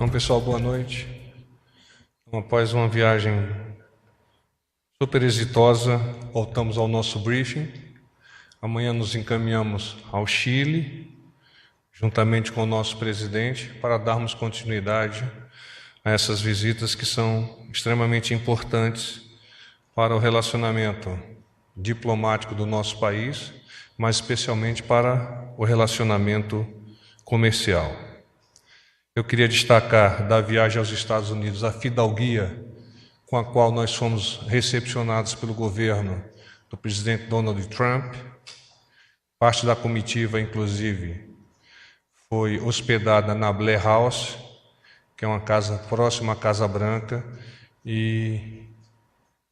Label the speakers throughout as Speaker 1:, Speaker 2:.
Speaker 1: Então, pessoal, boa noite. Então, após uma viagem super exitosa, voltamos ao nosso briefing. Amanhã nos encaminhamos ao Chile, juntamente com o nosso presidente, para darmos continuidade a essas visitas que são extremamente importantes para o relacionamento diplomático do nosso país, mas especialmente para o relacionamento comercial. Eu queria destacar da viagem aos Estados Unidos a fidalguia com a qual nós fomos recepcionados pelo governo do presidente Donald Trump. Parte da comitiva, inclusive, foi hospedada na Blair House, que é uma casa próxima à Casa Branca, e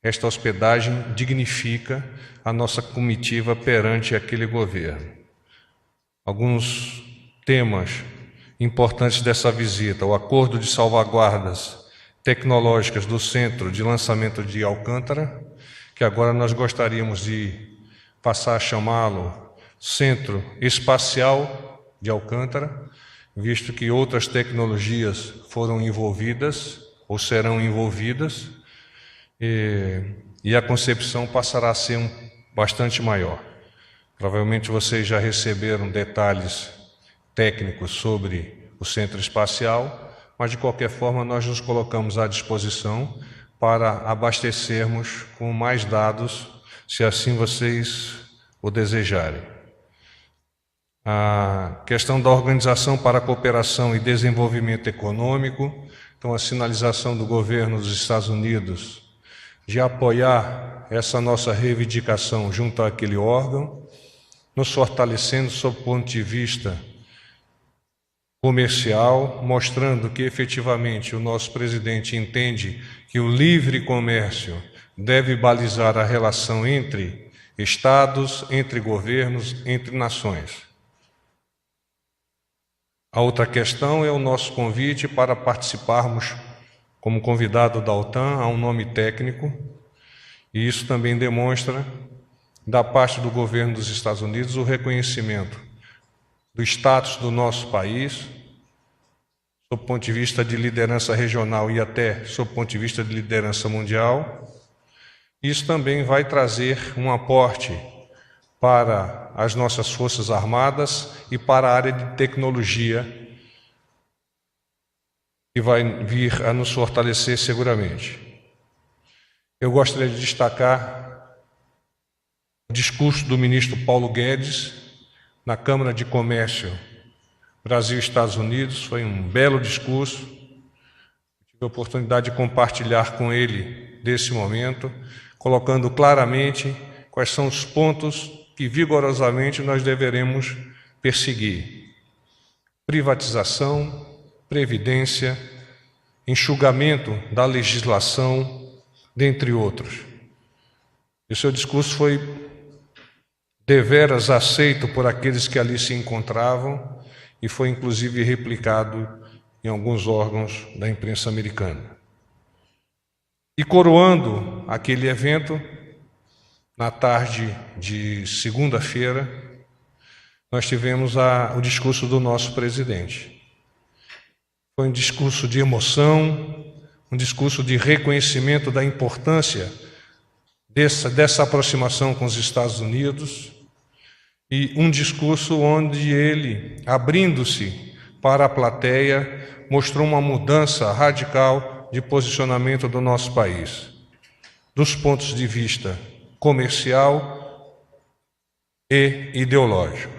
Speaker 1: esta hospedagem dignifica a nossa comitiva perante aquele governo. Alguns temas importantes dessa visita: o acordo de salvaguardas tecnológicas do Centro de Lançamento de Alcântara, que agora nós gostaríamos de passar a chamá-lo Centro Espacial de Alcântara, visto que outras tecnologias foram envolvidas ou serão envolvidas, e a concepção passará a ser bastante maior. Provavelmente vocês já receberam detalhes técnicos sobre o centro espacial, mas de qualquer forma nós nos colocamos à disposição para abastecermos com mais dados, se assim vocês o desejarem. A questão da Organização para a Cooperação e Desenvolvimento Econômico, então a sinalização do governo dos Estados Unidos de apoiar essa nossa reivindicação junto àquele órgão, nos fortalecendo sob o ponto de vista comercial, mostrando que efetivamente o nosso presidente entende que o livre comércio deve balizar a relação entre estados, entre governos, entre nações. A outra questão é o nosso convite para participarmos como convidado da OTAN a um nome técnico, e isso também demonstra, da parte do governo dos Estados Unidos, o reconhecimento do status do nosso país, sob o ponto de vista de liderança regional e até sob o ponto de vista de liderança mundial. Isso também vai trazer um aporte para as nossas Forças Armadas e para a área de tecnologia, que vai vir a nos fortalecer seguramente. Eu gostaria de destacar o discurso do ministro Paulo Guedes na Câmara de Comércio Brasil e Estados Unidos. Foi um belo discurso. Tive a oportunidade de compartilhar com ele desse momento, colocando claramente quais são os pontos que vigorosamente nós deveremos perseguir: privatização, previdência, enxugamento da legislação, dentre outros. E o seu discurso foi deveras aceito por aqueles que ali se encontravam e foi inclusive replicado em alguns órgãos da imprensa americana. E coroando aquele evento, na tarde de segunda-feira, nós tivemos o discurso do nosso presidente. Foi um discurso de emoção, um discurso de reconhecimento da importância dessa aproximação com os Estados Unidos, e um discurso onde ele, abrindo-se para a plateia, mostrou uma mudança radical de posicionamento do nosso país, dos pontos de vista comercial e ideológico.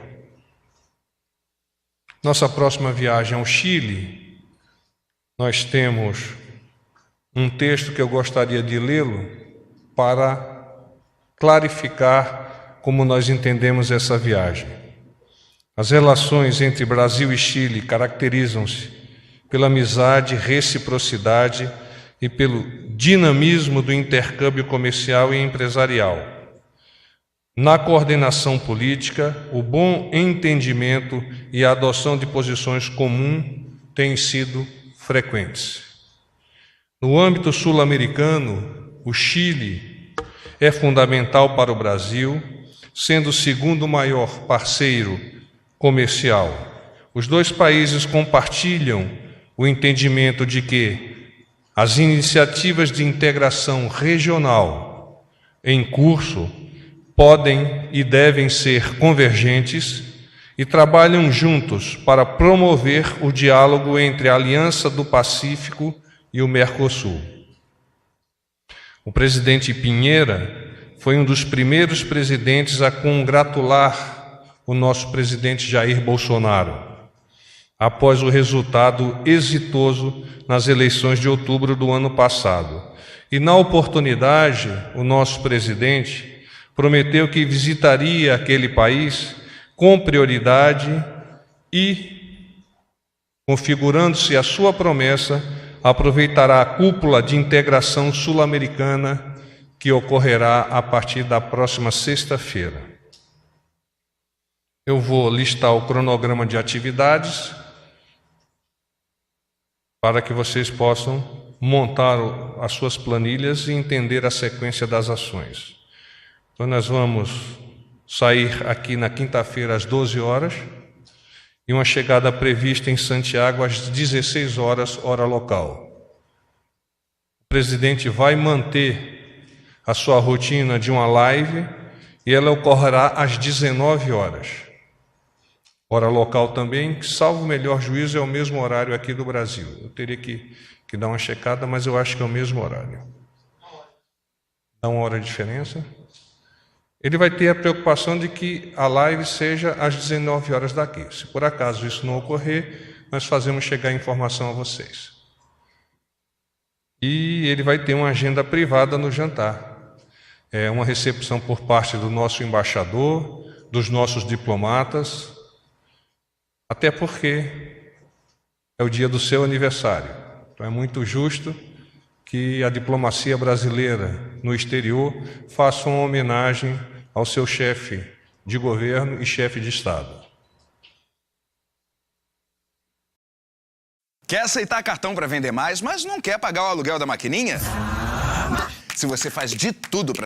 Speaker 1: Nossa próxima viagem ao Chile, nós temos um texto que eu gostaria de lê-lo para clarificar como nós entendemos essa viagem. As relações entre Brasil e Chile caracterizam-se pela amizade, reciprocidade e pelo dinamismo do intercâmbio comercial e empresarial. Na coordenação política, o bom entendimento e a adoção de posições comuns têm sido frequentes. No âmbito sul-americano, o Chile é fundamental para o Brasil, sendo o segundo maior parceiro comercial. Os dois países compartilham o entendimento de que as iniciativas de integração regional em curso podem e devem ser convergentes e trabalham juntos para promover o diálogo entre a Aliança do Pacífico e o Mercosul. O presidente Piñera foi um dos primeiros presidentes a congratular o nosso presidente Jair Bolsonaro, após o resultado exitoso nas eleições de outubro do ano passado. E, na oportunidade, o nosso presidente prometeu que visitaria aquele país com prioridade e, configurando-se a sua promessa, aproveitará a cúpula de integração sul-americana que ocorrerá a partir da próxima sexta-feira. Eu vou listar o cronograma de atividades para que vocês possam montar as suas planilhas e entender a sequência das ações. Então, nós vamos sair aqui na quinta-feira às 12 horas e uma chegada prevista em Santiago às 16 horas, hora local. O presidente vai manter a sua rotina de uma live e ela ocorrerá às 19 horas. Hora local também, salvo o melhor juízo, é o mesmo horário aqui do Brasil. Eu teria que dar uma checada, mas eu acho que é o mesmo horário. Dá uma hora de diferença. Ele vai ter a preocupação de que a live seja às 19 horas daqui. Se por acaso isso não ocorrer, nós fazemos chegar a informação a vocês. E ele vai ter uma agenda privada no jantar. É uma recepção por parte do nosso embaixador, dos nossos diplomatas, até porque é o dia do seu aniversário. Então é muito justo que a diplomacia brasileira no exterior faça uma homenagem ao seu chefe de governo e chefe de Estado.
Speaker 2: Quer aceitar cartão para vender mais, mas não quer pagar o aluguel da maquininha? Se você faz de tudo para...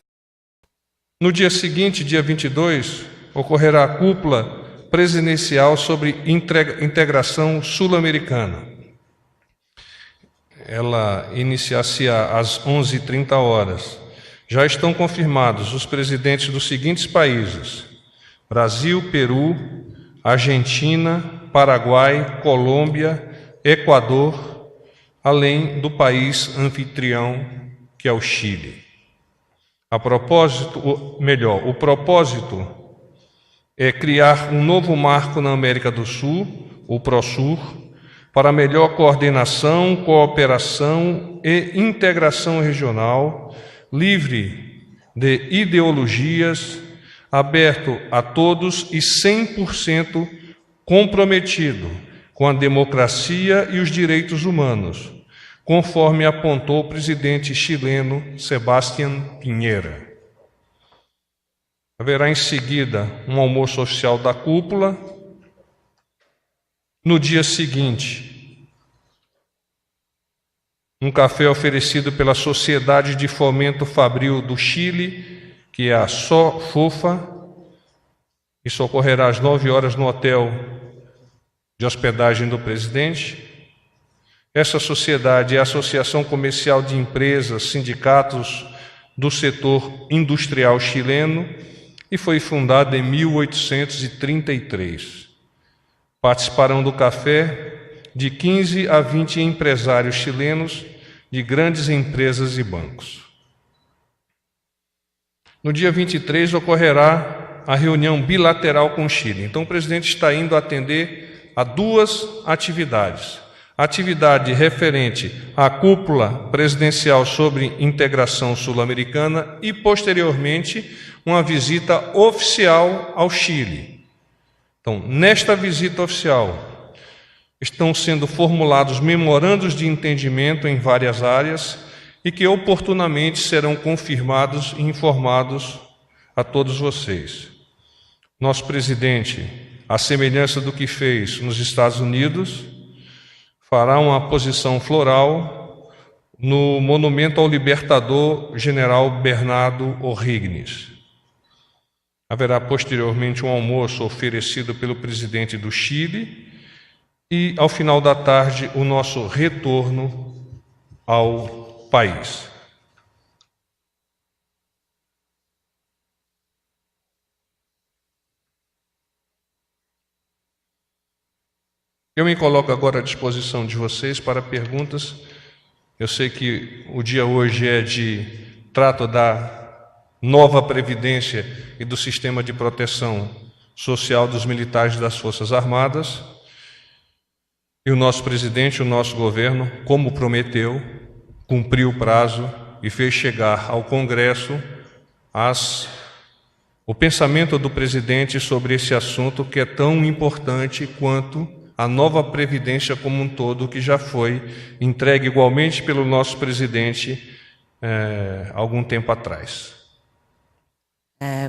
Speaker 1: No dia seguinte, dia 22, ocorrerá a cúpula presidencial sobre integração sul-americana. Ela iniciar-se-á às 11h30. Já estão confirmados os presidentes dos seguintes países: Brasil, Peru, Argentina, Paraguai, Colômbia, Equador, além do país anfitrião, que é o Chile. O propósito é criar um novo marco na América do Sul, o PROSUR, para melhor coordenação, cooperação e integração regional, livre de ideologias, aberto a todos e 100% comprometido com a democracia e os direitos humanos, conforme apontou o presidente chileno Sebastián Piñera. Haverá em seguida um almoço oficial da cúpula. No dia seguinte, um café oferecido pela Sociedade de Fomento Fabril do Chile, que é a SOFOFA. Isso ocorrerá às 9 horas no hotel de hospedagem do presidente. Essa sociedade é a Associação Comercial de Empresas, Sindicatos do Setor Industrial Chileno e foi fundada em 1833. Participarão do café de 15 a 20 empresários chilenos de grandes empresas e bancos. No dia 23 ocorrerá a reunião bilateral com o Chile. Então o presidente está indo atender a duas atividades. A atividade referente à cúpula presidencial sobre integração sul-americana e, posteriormente, uma visita oficial ao Chile. Então, nesta visita oficial, estão sendo formulados memorandos de entendimento em várias áreas e que oportunamente serão confirmados e informados a todos vocês. Nosso presidente, à semelhança do que fez nos Estados Unidos, fará uma posição floral no monumento ao libertador general Bernardo O'Higgins. Haverá posteriormente um almoço oferecido pelo presidente do Chile e, ao final da tarde, o nosso retorno ao país. Eu me coloco agora à disposição de vocês para perguntas. Eu sei que o dia hoje trato da nova Previdência e do sistema de proteção social dos militares das Forças Armadas. E o nosso presidente, o nosso governo, como prometeu, cumpriu o prazo e fez chegar ao Congresso o pensamento do presidente sobre esse assunto que é tão importante quanto a nova Previdência como um todo, que já foi entregue igualmente pelo nosso presidente algum tempo atrás.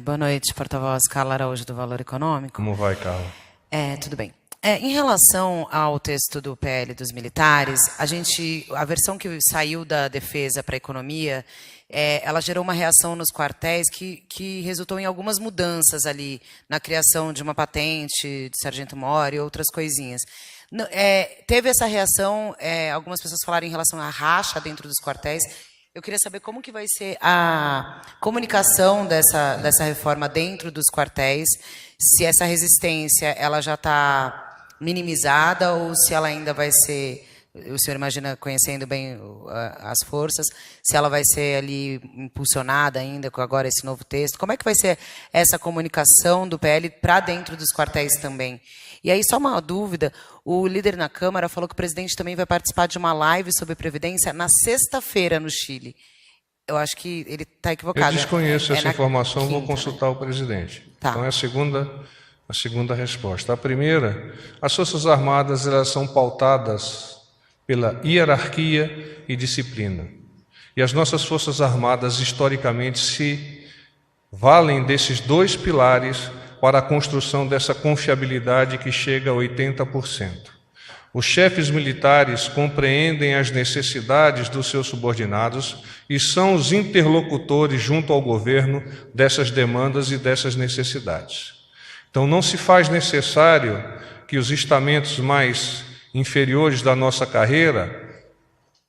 Speaker 3: Boa noite, porta-voz Carla Araújo, do Valor Econômico.
Speaker 1: Como vai, Carla?
Speaker 3: Tudo bem. Em relação ao texto do PL dos militares, a versão que saiu da defesa para a economia, ela gerou uma reação nos quartéis que resultou em algumas mudanças ali na criação de uma patente de sargento-mor e outras coisinhas. Teve essa reação, algumas pessoas falaram em relação à racha dentro dos quartéis. Eu queria saber como que vai ser a comunicação dessa reforma dentro dos quartéis, se essa resistência ela já está minimizada ou se ela ainda vai ser, o senhor imagina, conhecendo bem as forças, se ela vai ser ali impulsionada ainda com agora esse novo texto. Como é que vai ser essa comunicação do PL para dentro dos quartéis também? E aí, só uma dúvida, o líder na Câmara falou que o presidente também vai participar de uma live sobre Previdência na sexta-feira no Chile. Eu acho que ele está equivocado.
Speaker 1: Eu desconheço essa informação,
Speaker 3: quinta,
Speaker 1: vou consultar o presidente.
Speaker 3: Tá.
Speaker 1: Então, é a segunda resposta. A primeira, as Forças Armadas elas são pautadas pela hierarquia e disciplina. E as nossas Forças Armadas, historicamente, se valem desses dois pilares para a construção dessa confiabilidade que chega a 80%. Os chefes militares compreendem as necessidades dos seus subordinados e são os interlocutores junto ao governo dessas demandas e dessas necessidades. Então, não se faz necessário que os estamentos mais inferiores da nossa carreira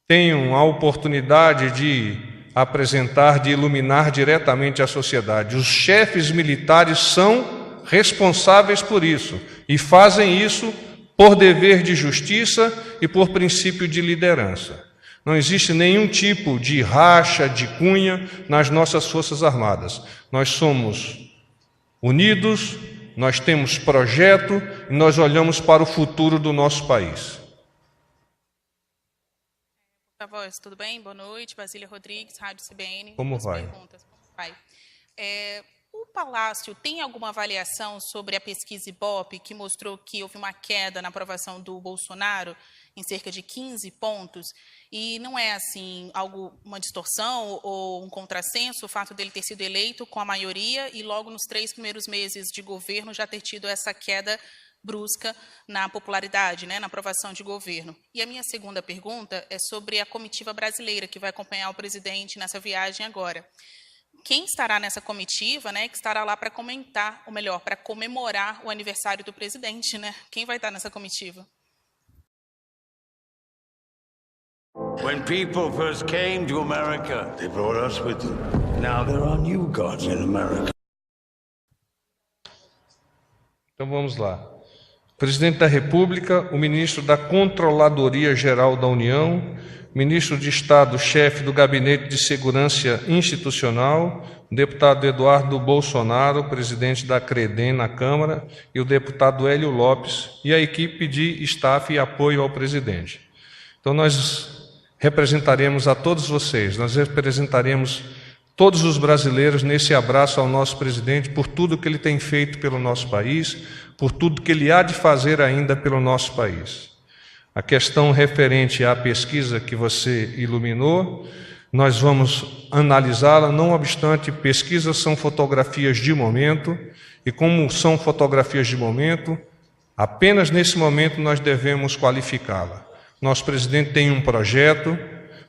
Speaker 1: tenham a oportunidade de apresentar, de iluminar diretamente a sociedade. Os chefes militares são responsáveis por isso e fazem isso por dever de justiça e por princípio de liderança. Não existe nenhum tipo de racha, de cunha nas nossas Forças Armadas. Nós somos unidos, nós temos projeto e nós olhamos para o futuro do nosso país.
Speaker 4: Porta-voz, tudo bem? Boa noite. Basília Rodrigues, Rádio CBN.
Speaker 1: Como vai?
Speaker 4: Perguntas. Como vai? O Palácio tem alguma avaliação sobre a pesquisa Ibope que mostrou que houve uma queda na aprovação do Bolsonaro em cerca de 15 pontos? E não é assim uma distorção ou um contrassenso o fato dele ter sido eleito com a maioria e logo nos 3 primeiros meses de governo já ter tido essa queda brusca na popularidade, na aprovação de governo? E a minha segunda pergunta é sobre a comitiva brasileira que vai acompanhar o presidente nessa viagem agora. Quem estará nessa comitiva, que estará lá para comentar, ou melhor, para comemorar o aniversário do presidente, Quem vai estar nessa comitiva?
Speaker 5: When people first came to America, they brought us with them. Now there are new gods in America.
Speaker 1: Então vamos lá. Presidente da República, o ministro da Controladoria Geral da União, ministro de Estado, chefe do Gabinete de Segurança Institucional, o deputado Eduardo Bolsonaro, presidente da CREDEM na Câmara, e o deputado Hélio Lopes, e a equipe de staff e apoio ao presidente. Então nós representaremos a todos vocês, nós representaremos todos os brasileiros nesse abraço ao nosso presidente por tudo que ele tem feito pelo nosso país, por tudo que ele há de fazer ainda pelo nosso país. A questão referente à pesquisa que você iluminou, nós vamos analisá-la, não obstante, pesquisas são fotografias de momento, e como são fotografias de momento, apenas nesse momento nós devemos qualificá-la. Nosso presidente tem um projeto,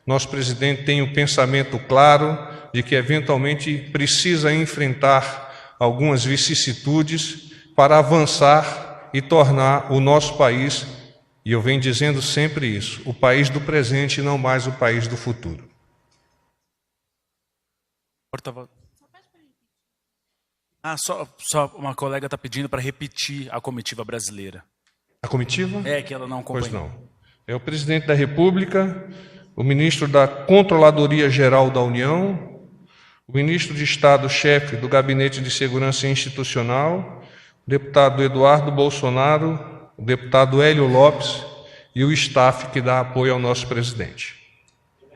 Speaker 1: nosso presidente tem um pensamento claro de que eventualmente precisa enfrentar algumas vicissitudes para avançar e tornar o nosso país E eu venho dizendo sempre isso, o país do presente e não mais o país do futuro.
Speaker 6: Porta-voz. Só uma colega está pedindo para repetir a comitiva brasileira.
Speaker 1: A comitiva?
Speaker 6: É, que ela não acompanhou.
Speaker 1: Pois não. É o presidente da República, o ministro da Controladoria Geral da União, o ministro de Estado-chefe do Gabinete de Segurança Institucional, o deputado Eduardo Bolsonaro, o deputado Hélio Lopes e o staff que dá apoio ao nosso presidente.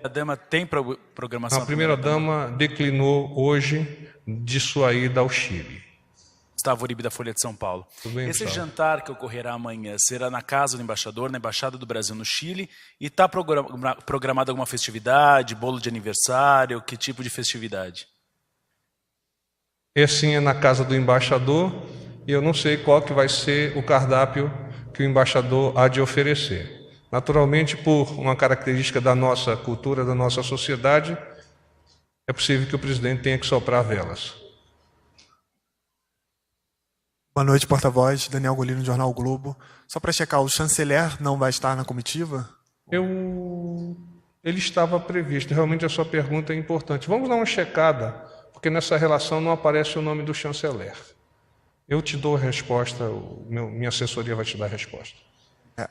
Speaker 6: A dama tem programação?
Speaker 1: A primeira-dama declinou hoje de sua ida ao Chile.
Speaker 6: Gustavo Uribe, da Folha de São Paulo.
Speaker 1: Bem,
Speaker 6: esse
Speaker 1: Gustavo.
Speaker 6: jantar que ocorrerá amanhã será na casa do embaixador, na Embaixada do Brasil no Chile, e está programada alguma festividade, bolo de aniversário, que tipo de festividade?
Speaker 1: Sim, é na casa do embaixador, e eu não sei qual que vai ser o cardápio que o embaixador há de oferecer. Naturalmente, por uma característica da nossa cultura, da nossa sociedade, é possível que o presidente tenha que soprar velas.
Speaker 7: Boa noite, porta-voz. Daniel Golino, do Jornal o Globo. Só para checar, o chanceler não vai estar na comitiva?
Speaker 1: Ele estava previsto, realmente a sua pergunta é importante. Vamos dar uma checada, porque nessa relação não aparece o nome do chanceler. Eu te dou a resposta, minha assessoria vai te dar a resposta.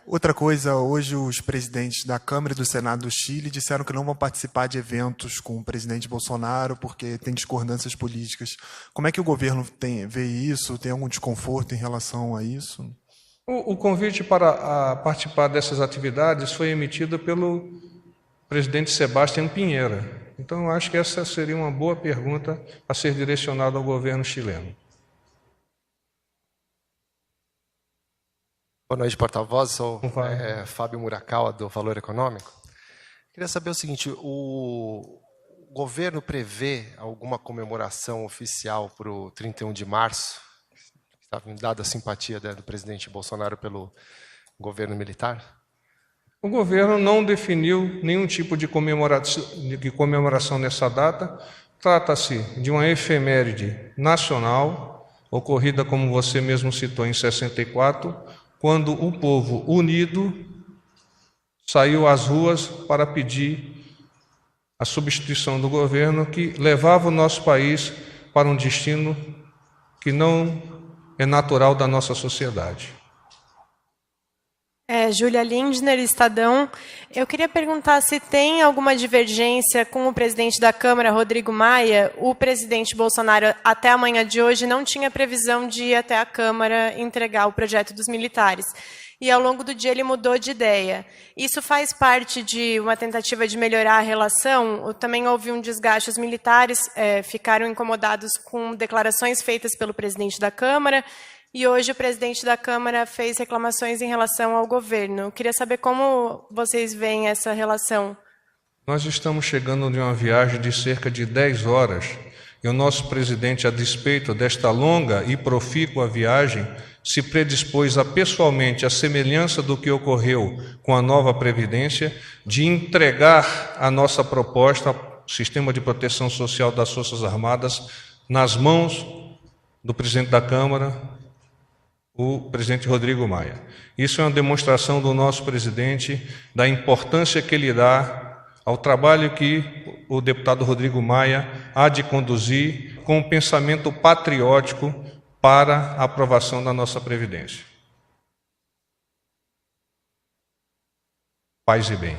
Speaker 7: Outra coisa, hoje os presidentes da Câmara e do Senado do Chile disseram que não vão participar de eventos com o presidente Bolsonaro porque tem discordâncias políticas. Como é que o governo vê isso? Tem algum desconforto em relação a isso?
Speaker 1: O convite para participar dessas atividades foi emitido pelo presidente Sebastián Pinheira. Então, eu acho que essa seria uma boa pergunta a ser direcionada ao governo chileno.
Speaker 8: Boa noite, porta-voz. Sou Fábio Murakawa, do Valor Econômico. Queria saber o seguinte, o governo prevê alguma comemoração oficial para o 31 de março, dada a simpatia do presidente Bolsonaro pelo governo militar?
Speaker 1: O governo não definiu nenhum tipo de comemoração nessa data. Trata-se de uma efeméride nacional, ocorrida, como você mesmo citou, em 64, quando o povo unido saiu às ruas para pedir a substituição do governo que levava o nosso país para um destino que não é natural da nossa sociedade.
Speaker 9: Júlia Lindner, Estadão. Eu queria perguntar se tem alguma divergência com o presidente da Câmara, Rodrigo Maia. O presidente Bolsonaro, até a manhã de hoje, não tinha previsão de ir até a Câmara entregar o projeto dos militares. E, ao longo do dia, ele mudou de ideia. Isso faz parte de uma tentativa de melhorar a relação? Também houve um desgaste. Os militares ficaram incomodados com declarações feitas pelo presidente da Câmara. E hoje o presidente da Câmara fez reclamações em relação ao governo. Eu queria saber como vocês veem essa relação.
Speaker 1: Nós estamos chegando de uma viagem de cerca de 10 horas e o nosso presidente, a despeito desta longa e profícua viagem, se predispôs a pessoalmente, à semelhança do que ocorreu com a nova Previdência, de entregar a nossa proposta, Sistema de Proteção Social das Forças Armadas, nas mãos do presidente da Câmara, o presidente Rodrigo Maia. Isso é uma demonstração do nosso presidente, da importância que ele dá ao trabalho que o deputado Rodrigo Maia há de conduzir com um pensamento patriótico para a aprovação da nossa Previdência. Paz e bem.